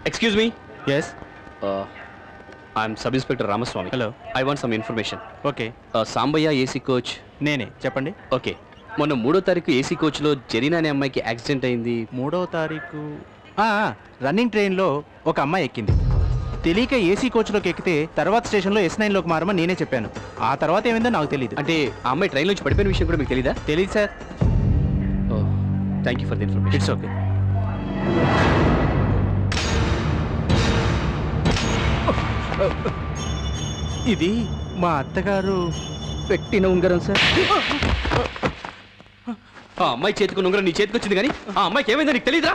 Excuse me. Yes. I'm sub inspector Ramaswamy. Hello. I want some information. Okay. Sambayya AC coach. నేనే, చెప్పండి. Okay, మొన్న 3వ తారీఖు ఏసీ కోచ్లో జరీనా అనే అమ్మాయికి యాక్సిడెంట్ అయింది. 3వ తారీఖు రన్నింగ్ ట్రైన్లో ఒక అమ్మాయి ఎక్కింది. తెలియక ఏసీ కోచ్లోకి ఎక్కితే తర్వాత స్టేషన్లో S9లోకి మారమని నేనే చెప్పాను. ఆ తర్వాత ఏమైందో నాకు తెలియదు. అంటే ఆ అమ్మాయి ట్రైన్లోంచి పడిపోయిన విషయం కూడా మీకు తెలీదా? తెలియదు sir. Thank you for the information. It's okay. ఇది మా అత్తగారు పెట్టిన ఉంగరం సార్. ఆ అమ్మాయి చేతికి ఉంగరం నీ చేతికి వచ్చింది కానీ ఆ అమ్మాయికి ఏమైందో నీకు తెలీదా?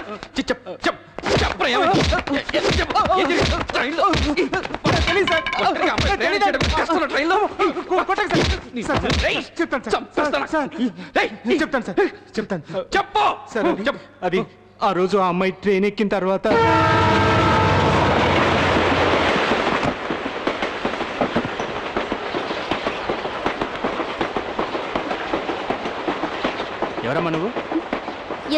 అది ఆ రోజు ఆ అమ్మాయి ట్రైన్ ఎక్కిన తర్వాత ఎవరమ్మా నువ్వు?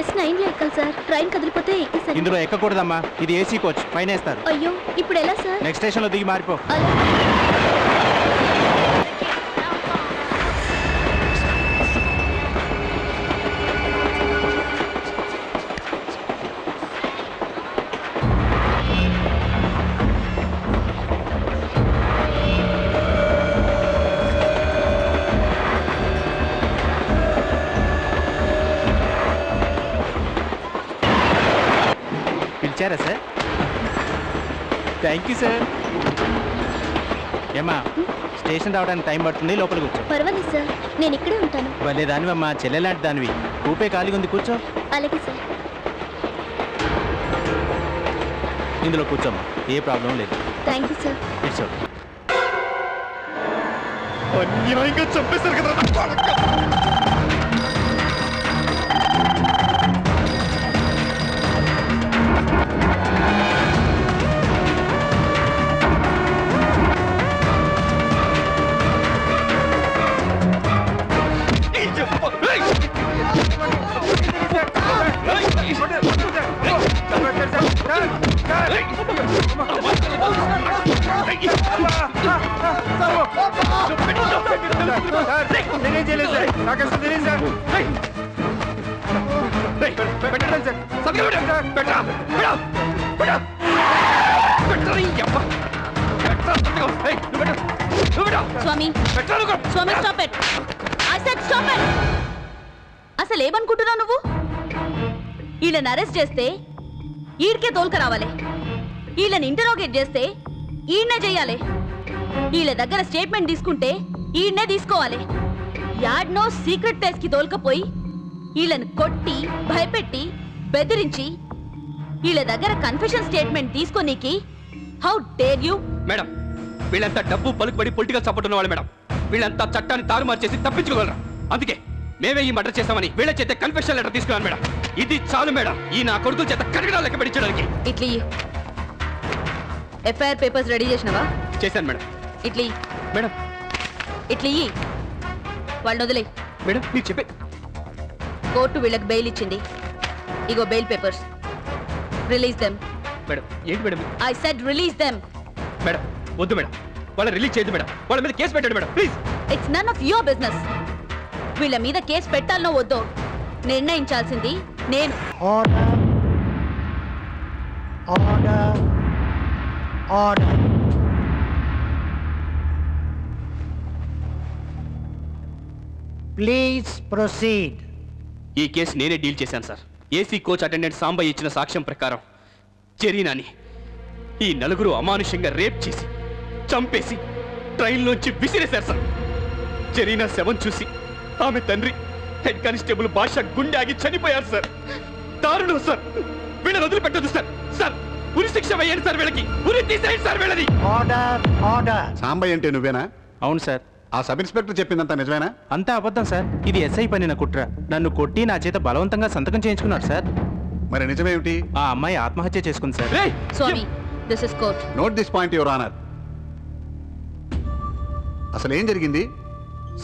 S9లో ఎక్కాలి సార్. ట్రైన్ కదిలిపోతే ఎక్కేసాను. ఇందులో ఎక్కకూడదమ్మా, ఇది ఏసీ కోచ్, పైన వేస్తారు. అయ్యో, ఇప్పుడు ఎలా సార్? నెక్స్ట్ స్టేషన్లో దిగి మారిపో. పిలిచారా సార్? Thank you sir. ఏమా, స్టేషన్ రావడానికి టైం పడుతుంది, లోపల కూర్చో. పర్వాలేదు సార్, నేను ఇక్కడే ఉంటాను. భలే దానివమ్మా, చెల్లెలాంటి దానివి. ఊపే ఖాళీగా ఉంది, కూర్చో. అలాగే సార్. ఇందులో కూర్చోమ్మా, ఏ ప్రాబ్లం లేదు. Thank you sir. It's okay. అన్యాయంగా చంపేశారు కదా. Swami, Swami, stop it. I said stop it. అసలు ఏమనుకుంటున్నావు నువ్వు? వీళ్ళని అరెస్ట్ చేస్తే ఈడికే తోలుక రావాలి, వీళ్ళని ఇంటరోగేట్ చేస్తే ఈయన్నే చెయ్యాలి, వీళ్ళ దగ్గర స్టేట్మెంట్ తీసుకుంటే ఈయన్నే తీసుకోవాలి. యాడ్నో సీక్రెట్ ప్లేస్ కి తోలుకపోయి వీళ్ళని కొట్టి భయపెట్టి బెదిరించి వీళ్ళ దగ్గర కన్ఫెషన్ స్టేట్మెంట్ తీసుకోనీకి హౌ డేర్ యూ? మేడం, వీళ్ళంతా డబ్బు పలుకుబడి పొలిటికల్ సపోర్ట్ ఉన్న వాళ్ళు మేడం. వీళ్ళంతా చట్టాన్ని తారుమారు చేసి తప్పించుకోగలరా? అందుకే మేమే ఈ మర్డర్ చేస్తామని వీళ్ళ చేత కన్ఫెషన్ లెటర్ తీసుకున్నాను మేడం. ఇది చాలు మేడం, ఈ నా కొడుకుల చేత కరగడా లెక్క పెట్టించడానికి. ఇట్లీ ఎఫ్ఐఆర్ పేపర్స్ రెడీ చేసినవా? చేశాను మేడం. ఇట్లీ మేడం, ఇట్లీ వాళ్ళని వదిలే. మేడం మీరు చెప్పే కోర్టు వీళ్ళకి బెయిల్ ఇచ్చింది. ఇగో bail papers. Release them. Madam ఏంటి madam? I said release them. Madam వద్దు మేడం, వాళ్ళ రిలీజ్ చేయదు మేడం. వాళ్ళ మీద కేసు పెట్టండి madam, please. It's none of your business. వీళ్ళ మీద కేసు పెట్టాలనో వద్దో నిర్ణయించాల్సింది నేను. Order, order, order. Please proceed. ఈ కేసు నేనే డీల్ చేశాను sir. AC coach attendant Sambayya ఇచ్చిన సాక్ష్యం ప్రకారం జరీనాని ఈ నలుగురు అమానుషంగా రేప్ చేసి చంపేసి ట్రైన్లోంచి విసిరేశారు సార్. జరీనా శవం చూసి ఆమె తండ్రి హెడ్ కానిస్టేబుల్ భాష గుండె ఆగి చనిపోయారు సార్. దారుణం సార్, వీళ్ళని వదిలిపెట్టదు సార్. సార్ ఉరి శిక్ష వేయండి సార్, వీళ్ళకి ఉరి తీసేయండి సార్ వీళ్ళని. Order, order. సాంబయ్య అంటే నువ్వేనా? అవును సార్. ఆ సబ్ ఇన్స్పెక్టర్ చెప్పిందంతా నిజమేనా? అంతా అబద్ధం సార్. ఇది ఎస్ఐ పనిన కుట్ర. నన్ను కొట్టి నా చేత బలవంతంగా సంతకం చేయించుకున్నాడు సార్. మరి నిజమేమిటి? ఆ అమ్మాయి ఆత్మహత్య చేసుకుంది sir. Swamy, this is court. Note this point your honour. అసలు ఏం జరిగింది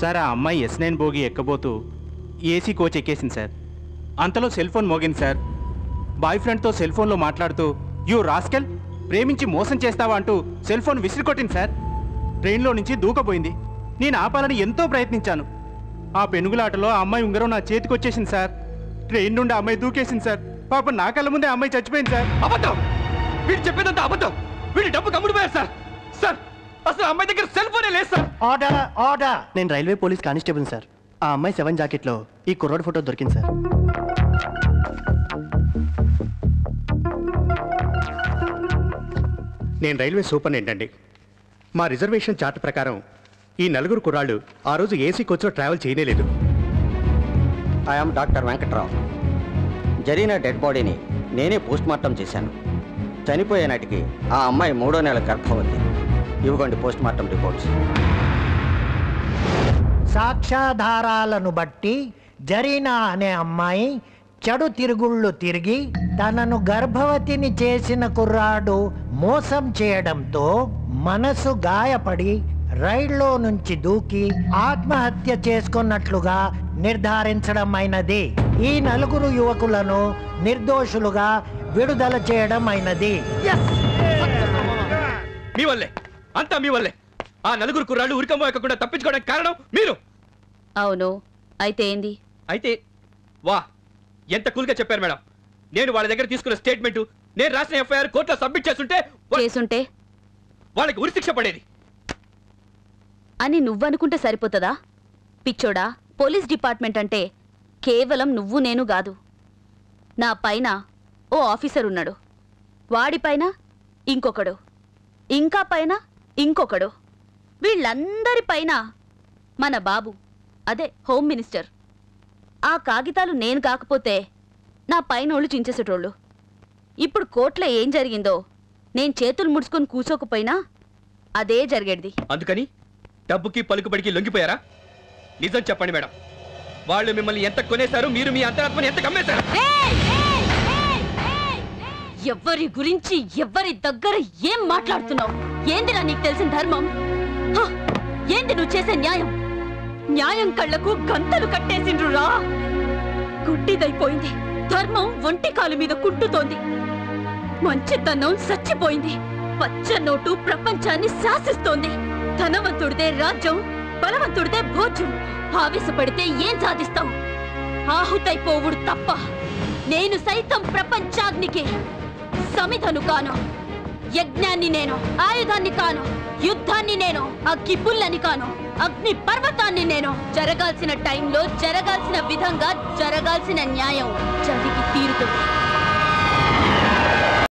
సార్? ఆ అమ్మాయి S9 బోగి ఎక్కబోతూ ఏసీ కోచ్ ఎక్కేసింది సార్. అంతలో సెల్ ఫోన్ మోగింది సార్. బాయ్ ఫ్రెండ్తో సెల్ ఫోన్లో మాట్లాడుతూ యూ రాస్కెల్, ప్రేమించి మోసం చేస్తావా అంటూ సెల్ ఫోన్ విసిరికొట్టింది సార్. ట్రైన్లో నుంచి దూకపోయింది. నేను ఆపాలని ఎంతో ప్రయత్నించాను. ఆ పెనుగులాటలో ఆ అమ్మాయి ఉంగరం నా చేతికి వచ్చేసింది సార్. ట్రైన్ నుండి ఆ అమ్మాయి దూకేసింది సార్. పాప నా కళ్ళ ముందే ఆ అమ్మాయి చచ్చిపోయింది సార్. అబద్ధం! వీడు చెప్పేదంతా అబద్ధం. వీడి డబ్బు కమ్ముడిపోయారు సార్. సార్, అసలు అమ్మాయి దగ్గర సెల్ ఫోనే లేదు సార్. Order order. నేను రైల్వే పోలీస్ కానిస్టేబుల్ సార్. ఆ అమ్మాయి 7 జాకెట్లో ఈ కుర్రోడ్ ఫోటో దొరికింది సార్. నేను రైల్వే సూపరింటెండెంట్ అండి. మా రిజర్వేషన్ చార్ట్ ప్రకారం ఈ నలుగురు కుర్రాళ్ళు ఆ రోజు ఏసీ కోచ్లో ట్రావెల్ చేయలేదు. I'm doctor Venkatrao. జరిగిన డెడ్ బాడీని నేనే పోస్ట్ మార్టం చేశాను. చనిపోయే నాటికి ఆ అమ్మాయి 3వ నెల గర్భవతి. ఇవ్వండి పోస్ట్ మార్టం రిపోర్ట్స్. సాక్ష్యాధారాలను బట్టి జరీనా అనే అమ్మాయి చెడు తిరుగుళ్ళు తిరిగి తనను గర్భవతిని చేసిన కుర్రాడు మోసం చేయడంతో మనసు గాయపడి రైల్లో నుంచి దూకి ఆత్మహత్య చేసుకున్నట్లుగా నిర్ధారించడం అయినది. ఈ నలుగురు యువకులను నిర్దోషులుగా విడుదల చేయడం అయినది. మీ వల్లే, అంతా మీ వల్లే. ఆ నలుగురు కుర్రాళ్ళు ఉరికమ్మకుండా తప్పించుకోవడానికి కారణం మీరు. అవును, అయితే ఏంది? అయితే వా, ఎంత కూల్గా చెప్పారు మేడం. నేను వాళ్ళ దగ్గర తీసుకున్న స్టేట్మెంట్, నేను రాసిన ఎఫ్ఐఆర్ కోర్టులో సబ్మిట్ చేస్తుంటే వాళ్ళకి ఉరిశిక్ష పడేది అని నువ్వనుకుంటే సరిపోతుందా? పిచ్చోడా, పోలీస్ డిపార్ట్మెంట్ అంటే కేవలం నువ్వు నేను కాదు. నా పైన ఓ ఆఫీసర్ ఉన్నాడు, వాడిపైన ఇంకొకడు, ఇంకా పైన ఇంకొకడు, వీళ్ళందరిపైన మన బాబు, అదే హోమ్ మినిస్టర్. ఆ కాగితాలు నేను కాకపోతే నా పైనోళ్ళు చించేసేటోళ్ళు. ఇప్పుడు కోర్టులో ఏం జరిగిందో నేను చేతులు ముడుచుకొని కూర్చోకపోయినా అదే జరిగేది. అందుకని డబ్బుకి పలుకుబడికి లొంగిపోయారా? నిజం చెప్పండి మేడం, వాళ్ళు మిమ్మల్ని ఎంత కొనేశారు, మీరు మీ అంతరాత్మని ఎంత కమ్మేశారు? ఎవరి గురించి ఎవరి దగ్గర ఏం మాట్లాడుతున్నావు? ఏందిరా నీకు తెలిసిన ధర్మం? ఏంది నువ్వు చేసే న్యాయం? న్యాయం కళ్ళకు గంతలు కట్టేసిండ్రురా. గుడ్డిదైపోయింది. ధర్మం ఒంటి కాలు మీద కుంటుతోంది. మంచితనం చచ్చిపోయింది. పచ్చ నోటు ప్రపంచాన్ని శాసిస్తోంది. ధనవంతుడిదే రాజ్యం, బలవంతుడిదే భోజ్యం. ఆవేశపడితే ఏం సాధిస్తావు? ఆహుతైపోవుడు తప్ప. నేను సైతం ప్రపంచాగ్నికి సమిధను కాను. యజ్ఞాన్ని నేను, ఆయుధాన్ని కాను. యుద్ధాన్ని నేను, అగ్గి పుల్లని కాను. అగ్ని పర్వతాన్ని నేను. జరగాల్సిన టైంలో జరగాల్సిన విధంగా జరగాల్సిన న్యాయం జరిగి తీరుతుంది.